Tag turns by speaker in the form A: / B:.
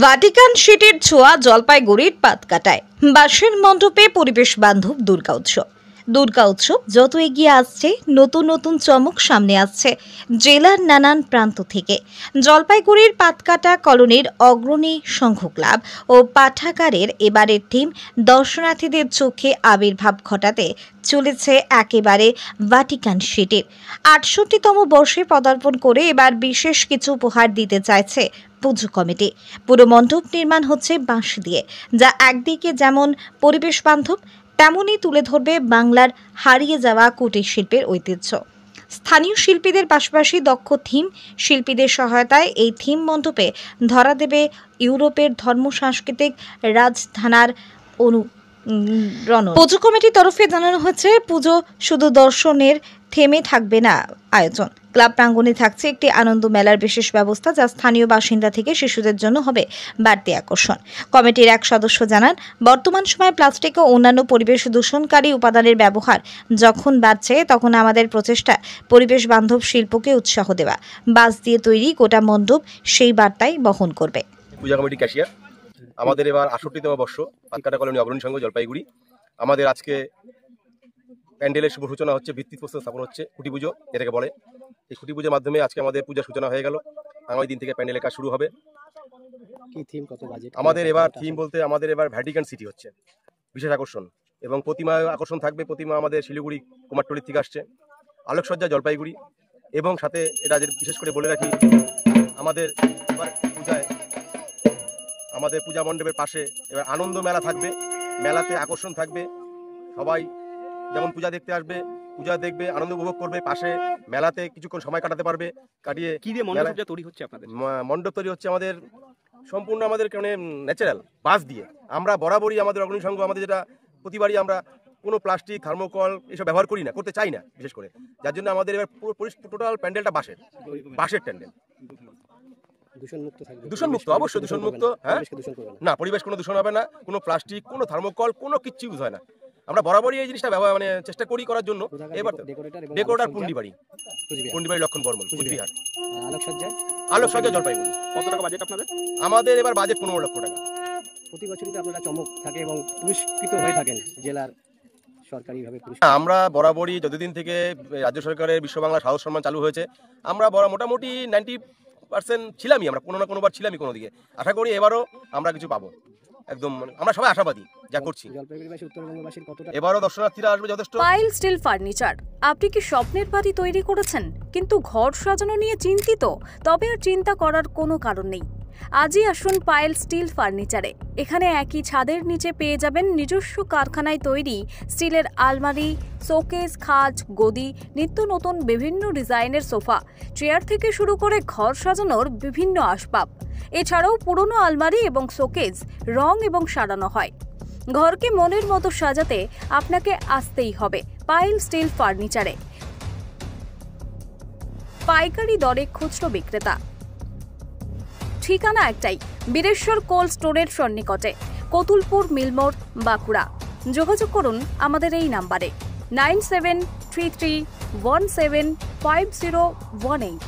A: Vatican সিটির ছোঁয়া জলপাইগুড়ির পাতকাটায় বাঁশের মণ্ডপে পরিবেশ বান্ধব দুর্গা উৎসব যত এগিয়ে আসছে নতুন নতুন চমক সামনে আসছে জেলার নানান প্রান্ত থেকে। জলপাইগুড়ির পাতকাটা কলোনির অগ্রণী সংঘ ক্লাব ও পাঠাগারের এবারের থিম দর্শনার্থীদের চোখে আবির্ভাব ঘটাতে চলেছে একেবারে ভাটিকান সিটির ৬৮তম বর্ষে পদার্পণ করে এবার বিশেষ কিছু উপহার দিতে চাইছে পুজো কমিটি। পুরো মণ্ডপ নির্মাণ হচ্ছে বাঁশ দিয়ে, যা একদিকে যেমন পরিবেশ বান্ধব তেমনই তুলে ধরবে বাংলার হারিয়ে যাওয়া কুটির শিল্পের ঐতিহ্য। স্থানীয় শিল্পীদের পাশাপাশি দক্ষ থিম শিল্পীদের সহায়তায় এই থিম মণ্ডপে ধরা দেবে ইউরোপের ধর্ম সাংস্কৃতিক রাজধানার পুজো কমিটির তরফে জানানো হয়েছে, পুজো শুধু দর্শনের থেমে থাকবে না আয়োজন। ক্লাব প্রাঙ্গণে থাকছে একটি আনন্দ মেলার বিশেষ ব্যবস্থা, যা স্থানীয় বাসিন্দা থেকে শিশুদের জন্য হবে বাড়তি আকর্ষণ। কমিটির এক সদস্য জানান, বর্তমান সময়ে প্লাস্টিক ও অন্যান্য পরিবেশ দূষণকারী উপাদানের ব্যবহার যখন বাড়ছে, তখন আমাদের প্রচেষ্টা পরিবেশ বান্ধব শিল্পকে উৎসাহ দেওয়া। বাঁশ দিয়ে তৈরি গোটা মণ্ডপ সেই বার্তাই বহন করবে।
B: পূজা কমিটি ক্যাশিয়ার, আমাদের এবার ৬৮তম বর্ষ পাতকাটা কলোনি অগ্রণী সংঘ জলপাইগুড়ি। আমাদের আজকে প্যান্ডেলের শুভ সূচনা হচ্ছে, ভিত্তিপ্রস্তর স্থাপন হচ্ছে, খুঁটি পুজো এটাকে বলে। এই খুঁটি পুজোর মাধ্যমে আজকে আমাদের পূজার সূচনা হয়ে গেল। আগামী দিন থেকে প্যান্ডেলের কাজ শুরু হবে। আমাদের এবার থিম বলতে আমাদের এবার ভ্যাটিকান সিটি হচ্ছে বিশেষ আকর্ষণ, এবং প্রতিমা আকর্ষণ থাকবে। প্রতিমা আমাদের শিলিগুড়ি কুমারটুলির থেকে আসছে, আলোকসজ্জা জলপাইগুড়ি, এবং সাথে এটা বিশেষ করে বলে রাখি, আমাদের পূজায় আমাদের পূজা মণ্ডপের পাশে এবার আনন্দ মেলা থাকবে। মেলাতে আকর্ষণ থাকবে, সবাই যেমন পূজা দেখতে আসবে, পূজা দেখবে, আনন্দ উপভোগ করবে, পাশে মেলাতে কিছুক্ষণ সময় কাটাতে পারবে। কাটিয়ে
C: কি দিয়ে মণ্ডপটা তৈরি হচ্ছে আপনাদের?
B: মণ্ডপ তৈরি হচ্ছে আমাদের সম্পূর্ণ আমাদের ন্যাচারাল বাঁশ দিয়ে। আমরা বরাবরই আমাদের অগ্রণী সংঘ আমাদের যেটা প্রতিবারই আমরা কোনো প্লাস্টিক থার্মোকল এসব ব্যবহার করি না, করতে চাই না বিশেষ করে, যার জন্য আমাদের এবার পুরো টোটাল প্যান্ডেলটা বাঁশের প্যান্ডেল। দূষণমুক্ত, অবশ্যই দূষণমুক্ত। হ্যাঁ, না, পরিবেশ কোনো দূষণ হবে না, কোনো প্লাস্টিক, কোনো থার্মোকল, কোনো কিচ্ছু ইউজ হয় না। আমরা বরাবরই এই জিনিসটা চেষ্টা করি করার জন্য। এবার ডেকোরেটর পুন্ডিবাড়ি লক্ষণ বর্মন, কুচবিহার। আলোকসজ্জা জলপাইগুড়ি।
C: কত টাকা বাজেট আপনাদের?
B: আমাদের এবার বাজেট 15 লক্ষ টাকা।
D: প্রতি বছরই তো আপনারা চমক থাকে এবং পুরস্কৃত হয়ে থাকেন জেলার সরকারিভাবে।
B: আমরা বরাবরই যতদিন থেকে রাজ্য সরকারের বিশ্ব বাংলা সাহস সম্মান চালু হয়েছে, আমরা মোটামুটি 90% ছিলামই, আমরা কোনো না কোনোবার ছিলামই কোনো দিকে। আশা করি এবারও আমরা কিছু পাবো, একদম আমরা সবাই আশাবাদী যা করছি। এবারও দর্শনার্থীরা আসবে যথেষ্ট।
E: পাইল স্টিল ফার্নিচার। আপনি কি স্বপ্নের বাড়ি তৈরি করেছেন কিন্তু ঘর সাজানো নিয়ে চিন্তিত? তবে আর চিন্তা করার কোনো কারণ নেই। আজই আসুন পাইল স্টিল ফার্নিচারে। এখানে একই ছাদের নিচে পেয়ে যাবেন নিজস্ব কারখানায় তৈরি স্টিলের আলমারি, শোকেস, খাট, গদি, নিত্য নতুন বিভিন্ন ডিজাইনের সোফা, চেয়ার থেকে শুরু করে ঘর সাজানোর বিভিন্ন আসবাব। এছাড়াও পুরনো আলমারি এবং শোকেস রং এবং সারানো হয়। ঘরকে মনের মতো সাজাতে আপনাকে আসতেই হবে পাইল স্টিল ফার্নিচারে। পাইকারি দরে খুচরো বিক্রেতা। ঠিকানা একটাই, বীরেশ্বর কোল্ড স্টোরের সন্নিকটে, কতুলপুর মিলমোড়, বাঁকুড়া। যোগাযোগ করুন আমাদের এই নাম্বারে 9733175018।